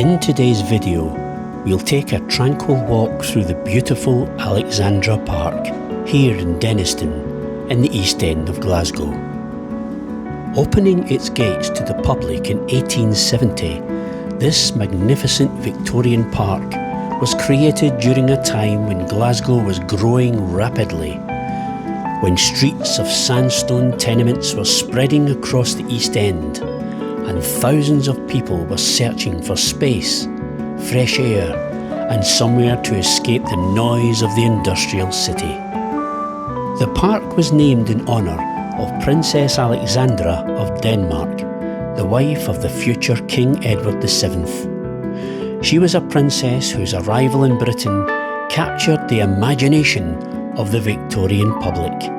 In today's video, we'll take a tranquil walk through the beautiful Alexandra Park here in Dennistoun in the East End of Glasgow. Opening its gates to the public in 1870, this magnificent Victorian park was created during a time when Glasgow was growing rapidly, when streets of sandstone tenements were spreading across the East End, and thousands of people were searching for space, fresh air, and somewhere to escape the noise of the industrial city. The park was named in honour of Princess Alexandra of Denmark, the wife of the future King Edward VII. She was a princess whose arrival in Britain captured the imagination of the Victorian public,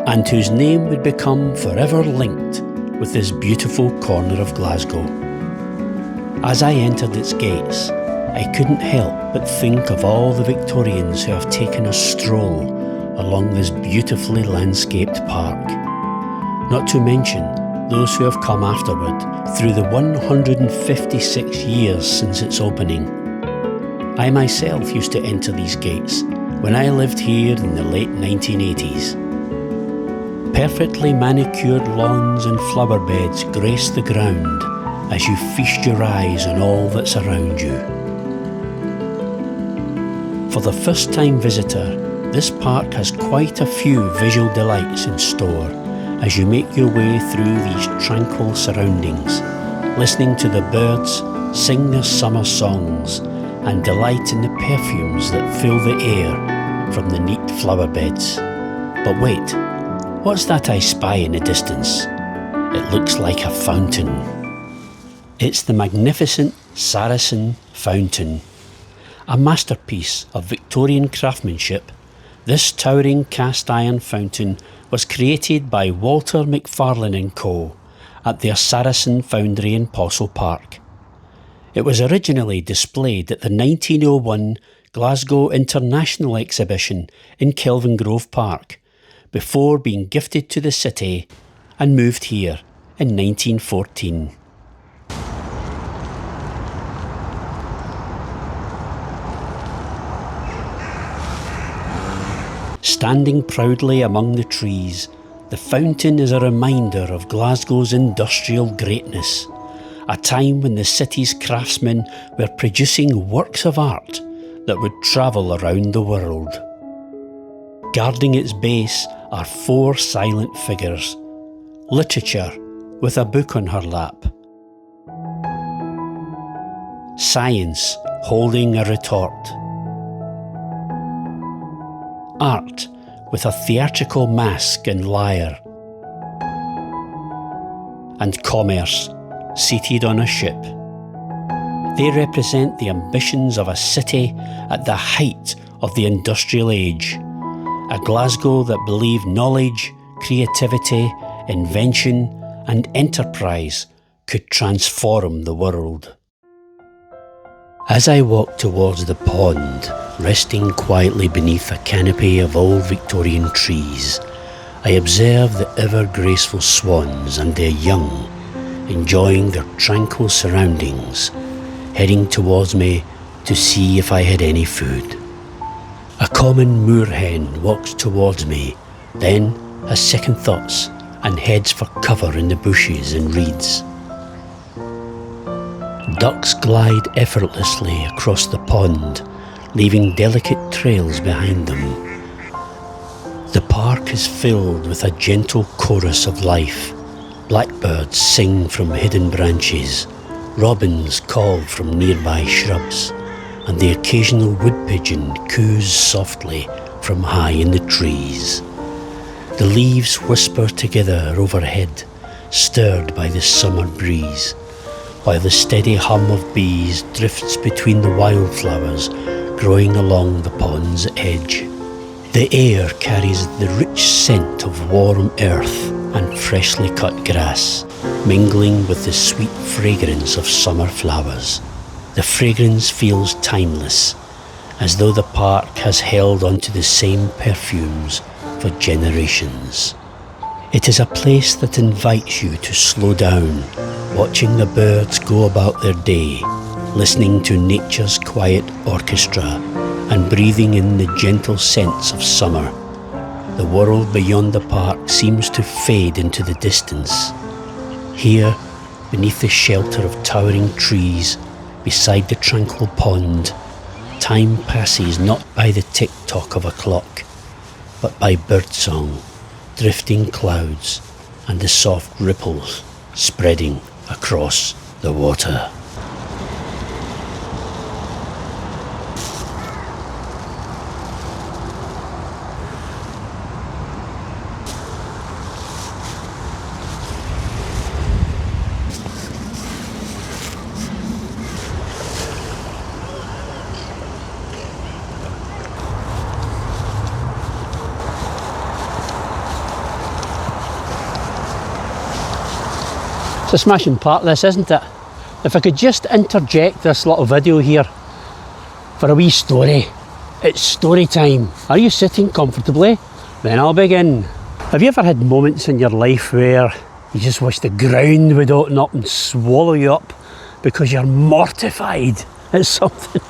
and whose name would become forever linked with this beautiful corner of Glasgow. As I entered its gates, I couldn't help but think of all the Victorians who have taken a stroll along this beautifully landscaped park. Not to mention those who have come afterward through the 156 years since its opening. I myself used to enter these gates when I lived here in the late 1980s. Perfectly manicured lawns and flower beds grace the ground as you feast your eyes on all that's around you. For the first-time visitor, this park has quite a few visual delights in store as you make your way through these tranquil surroundings, listening to the birds sing their summer songs and delight in the perfumes that fill the air from the neat flower beds. But wait, what's that I spy in the distance? It looks like a fountain. It's the magnificent Saracen Fountain. A masterpiece of Victorian craftsmanship, this towering cast iron fountain was created by Walter Macfarlane Co. at their Saracen Foundry in Postle Park. It was originally displayed at the 1901 Glasgow International Exhibition in Kelvingrove Park, before being gifted to the city and moved here in 1914. Standing proudly among the trees, the fountain is a reminder of Glasgow's industrial greatness, a time when the city's craftsmen were producing works of art that would travel around the world. Guarding its base are four silent figures: literature with a book on her lap, science holding a retort, art with a theatrical mask and lyre, and commerce seated on a ship. They represent the ambitions of a city at the height of the industrial age, a Glasgow that believed knowledge, creativity, invention and enterprise could transform the world. As I walked towards the pond, resting quietly beneath a canopy of old Victorian trees, I observed the ever-graceful swans and their young, enjoying their tranquil surroundings, heading towards me to see if I had any food. A common moorhen walks towards me, then has second thoughts and heads for cover in the bushes and reeds. Ducks glide effortlessly across the pond, leaving delicate trails behind them. The park is filled with a gentle chorus of life. Blackbirds sing from hidden branches, robins call from nearby shrubs, and the occasional wood pigeon coos softly from high in the trees. The leaves whisper together overhead, stirred by the summer breeze, while the steady hum of bees drifts between the wildflowers growing along the pond's edge. The air carries the rich scent of warm earth and freshly cut grass, mingling with the sweet fragrance of summer flowers. The fragrance feels timeless, as though the park has held onto the same perfumes for generations. It is a place that invites you to slow down, watching the birds go about their day, listening to nature's quiet orchestra and breathing in the gentle scents of summer. The world beyond the park seems to fade into the distance. Here, beneath the shelter of towering trees, beside the tranquil pond, time passes not by the tick-tock of a clock, but by birdsong, drifting clouds, and the soft ripples spreading across the water. It's a smashing park, this, isn't it? If I could just interject this little video here for a wee story. It's story time. Are you sitting comfortably? Then I'll begin. Have you ever had moments in your life where you just wish the ground would open up and swallow you up because you're mortified at something?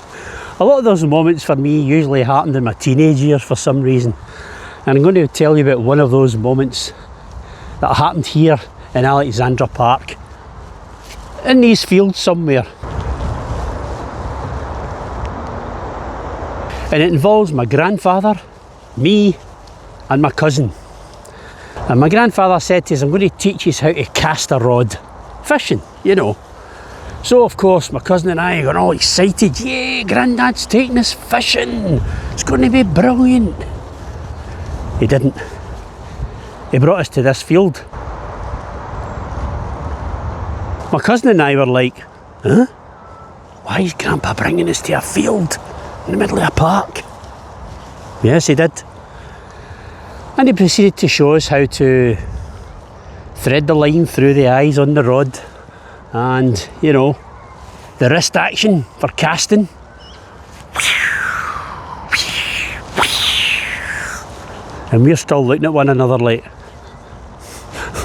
A lot of those moments for me usually happened in my teenage years for some reason. And I'm going to tell you about one of those moments that happened here in Alexandra Park, in these fields somewhere. And it involves my grandfather, me and my cousin. And my grandfather said to us, I'm going to teach you how to cast a rod. Fishing, you know. So of course my cousin and I got all excited. Yay, Grandad's taking us fishing. It's going to be brilliant. He didn't. He brought us to this field. My cousin and I were like, huh? Why is Grandpa bringing us to a field in the middle of a park? Yes, he did. And he proceeded to show us how to thread the line through the eyes on the rod and, you know, the wrist action for casting. And we're still looking at one another like,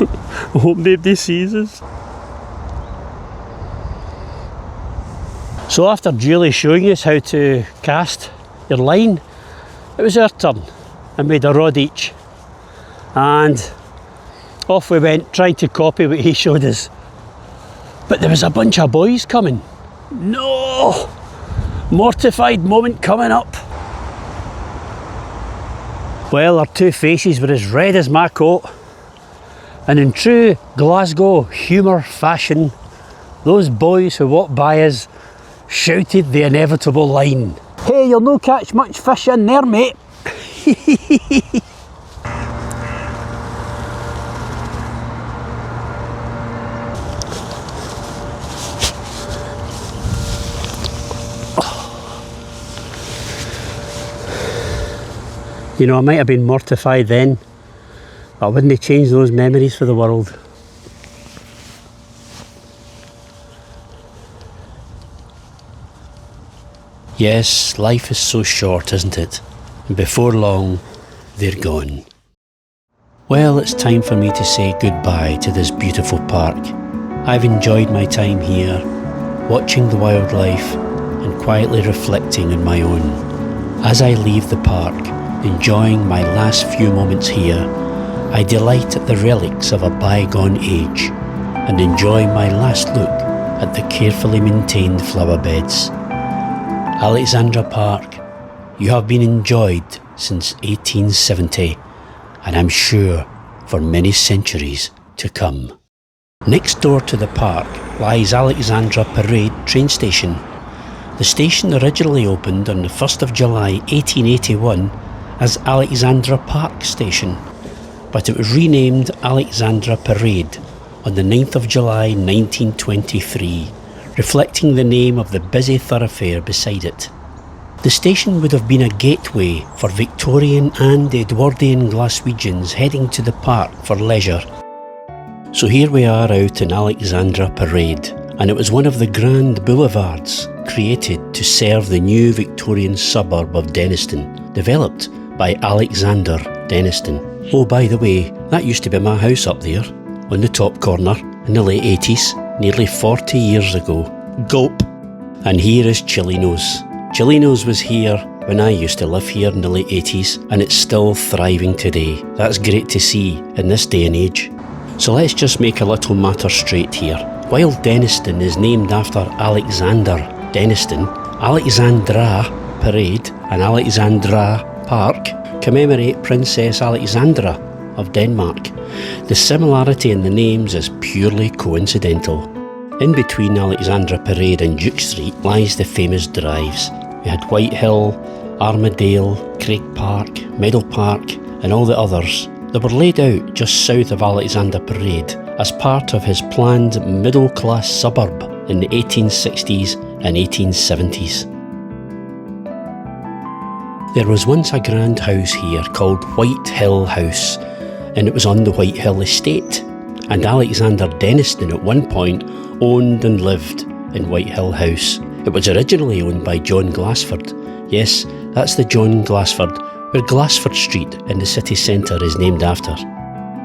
I hope nobody sees us. So after Julie showing us how to cast your line, it was our turn, and we had a rod each. And off we went, trying to copy what he showed us. But there was a bunch of boys coming. No! Mortified moment coming up. Well, our two faces were as red as my coat. And in true Glasgow humour fashion, those boys who walked by us shouted the inevitable line. Hey, you'll no catch much fish in there, mate. You know, I might have been mortified then, but I wouldn't change those memories for the world. Yes, life is so short, isn't it? And before long, they're gone. Well, it's time for me to say goodbye to this beautiful park. I've enjoyed my time here, watching the wildlife and quietly reflecting on my own. As I leave the park, enjoying my last few moments here, I delight at the relics of a bygone age and enjoy my last look at the carefully maintained flower beds. Alexandra Park, you have been enjoyed since 1870, and I'm sure for many centuries to come. Next door to the park lies Alexandra Parade train station. The station originally opened on the 1st of July 1881 as Alexandra Park Station, but it was renamed Alexandra Parade on the 9th of July 1923, reflecting the name of the busy thoroughfare beside it. The station would have been a gateway for Victorian and Edwardian Glaswegians heading to the park for leisure. So here we are out in Alexandra Parade, and it was one of the grand boulevards created to serve the new Victorian suburb of Dennistoun, developed by Alexander Dennistoun. Oh, by the way, that used to be my house up there, on the top corner, in the late 80s, nearly 40 years ago. Gulp. And here is Chilino's. Chilino's was here when I used to live here in the late 80s, and it's still thriving today. That's great to see in this day and age. So let's just make a little matter straight here. While Dennistoun is named after Alexander Dennistoun, Alexandra Parade and Alexandra Park commemorate Princess Alexandra of Denmark. The similarity in the names is purely coincidental. In between Alexandra Parade and Duke Street lies the famous drives. We had Whitehill, Armadale, Craig Park, Meadow Park and all the others. They were laid out just south of Alexandra Parade as part of his planned middle-class suburb in the 1860s and 1870s. There was once a grand house here called Whitehill House, and it was on the Whitehill estate, and Alexander Dennistoun at one point owned and lived in Whitehill House. It was originally owned by John Glassford. Yes, that's the John Glassford, where Glassford Street in the city centre is named after.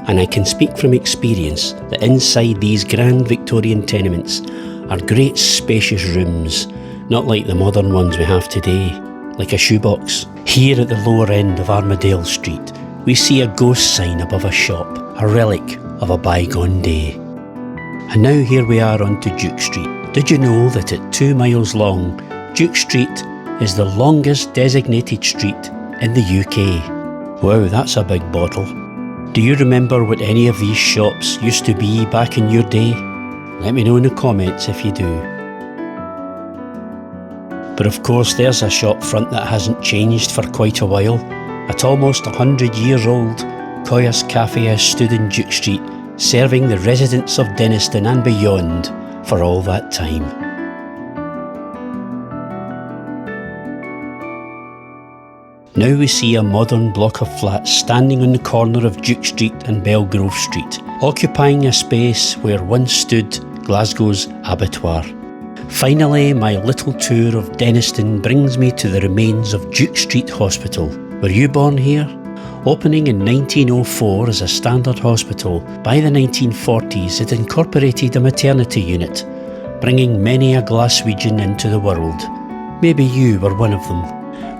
And I can speak from experience that inside these grand Victorian tenements are great spacious rooms, not like the modern ones we have today, like a shoebox. Here at the lower end of Armadale Street, we see a ghost sign above a shop, a relic of a bygone day. And now here we are onto Duke Street. Did you know that at 2 miles long, Duke Street is the longest designated street in the UK? Wow, that's a big bottle. Do you remember what any of these shops used to be back in your day? Let me know in the comments if you do. But of course there's a shop front that hasn't changed for quite a while. At almost 100 years old, Coyer's Cafe has stood in Duke Street, serving the residents of Dennistoun and beyond for all that time. Now we see a modern block of flats standing on the corner of Duke Street and Belgrove Street, occupying a space where once stood Glasgow's abattoir. Finally, my little tour of Dennistoun brings me to the remains of Duke Street Hospital. Were you born here? Opening in 1904 as a standard hospital, by the 1940s it incorporated a maternity unit, bringing many a Glaswegian into the world. Maybe you were one of them.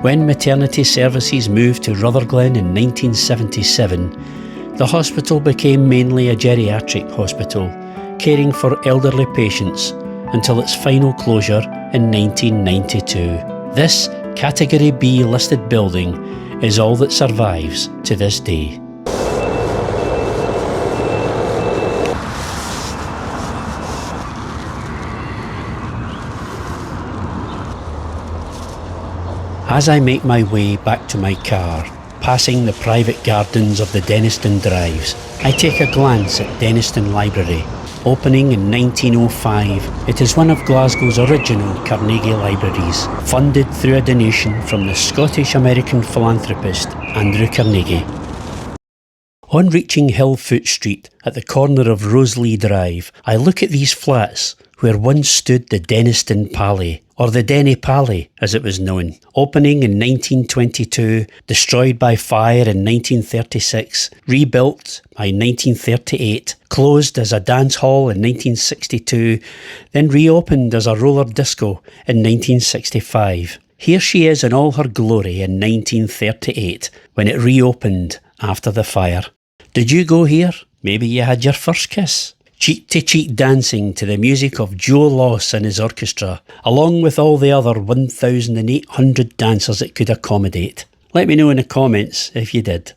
When maternity services moved to Rutherglen in 1977, the hospital became mainly a geriatric hospital, caring for elderly patients until its final closure in 1992. This Category B listed building is all that survives to this day. As I make my way back to my car, passing the private gardens of the Dennistoun drives, I take a glance at Dennistoun Library. Opening in 1905, it is one of Glasgow's original Carnegie libraries, funded through a donation from the Scottish-American philanthropist Andrew Carnegie. On reaching Hillfoot Street at the corner of Rosalie Drive, I look at these flats where once stood the Dennistoun Palais, or the Denny Palais as it was known. Opening in 1922, destroyed by fire in 1936, rebuilt by 1938, closed as a dance hall in 1962, then reopened as a roller disco in 1965. Here she is in all her glory in 1938, when it reopened after the fire. Did you go here? Maybe you had your first kiss. Cheek-to-cheek dancing to the music of Joe Loss and his orchestra, along with all the other 1,800 dancers it could accommodate. Let me know in the comments if you did.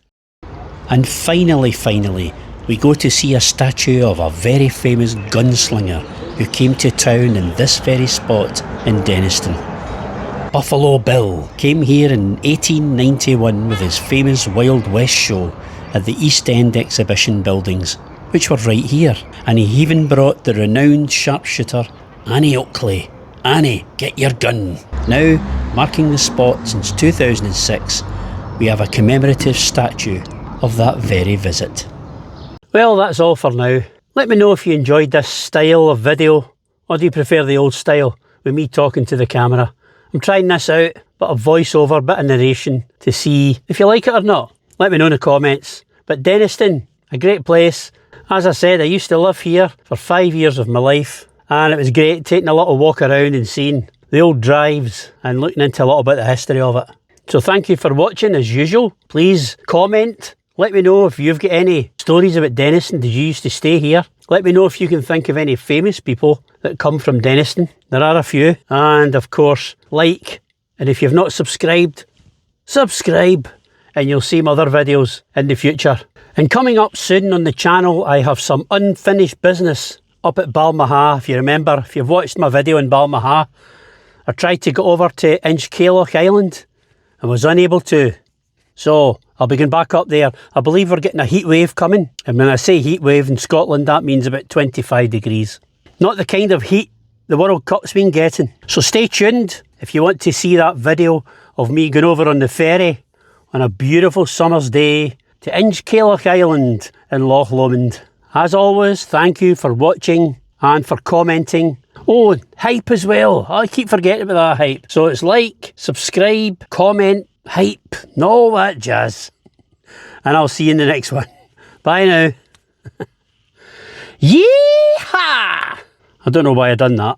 And finally, we go to see a statue of a very famous gunslinger who came to town in this very spot in Dennistoun. Buffalo Bill came here in 1891 with his famous Wild West show at the East End exhibition buildings, which were right here, and he even brought the renowned sharpshooter Annie Oakley. Annie, get your gun. Now, marking the spot since 2006, we have a commemorative statue of that very visit. Well, that's all for now. Let me know if you enjoyed this style of video, or do you prefer the old style with me talking to the camera. I'm trying this out, bit of voiceover, bit of narration, to see if you like it or not. Let me know in the comments. But Dennistoun, a great place. As I said, I used to live here for 5 years of my life, and it was great taking a little walk around and seeing the old drives and looking into a little bit of the history of it. So thank you for watching as usual. Please comment. Let me know if you've got any stories about Dennistoun. Did you used to stay here? Let me know if you can think of any famous people that come from Dennistoun. There are a few. And of course, like. And if you've not subscribed, subscribe. And you'll see my other videos in the future. And coming up soon on the channel, I have some unfinished business up at Balmaha. If you remember, if you've watched my video in Balmaha, I tried to get over to Inchcailloch Island and was unable to. So I'll be going back up there. I believe we're getting a heat wave coming. And when I say heat wave in Scotland, that means about 25 degrees. Not the kind of heat the World Cup's been getting. So stay tuned if you want to see that video of me going over on the ferry on a beautiful summer's day to Inchcailloch Island in Loch Lomond. As always, thank you for watching and for commenting. Oh, hype as well. I keep forgetting about that hype. So it's like, subscribe, comment, hype, and all that jazz. And I'll see you in the next one. Bye now. Yeehaw! I don't know why I done that.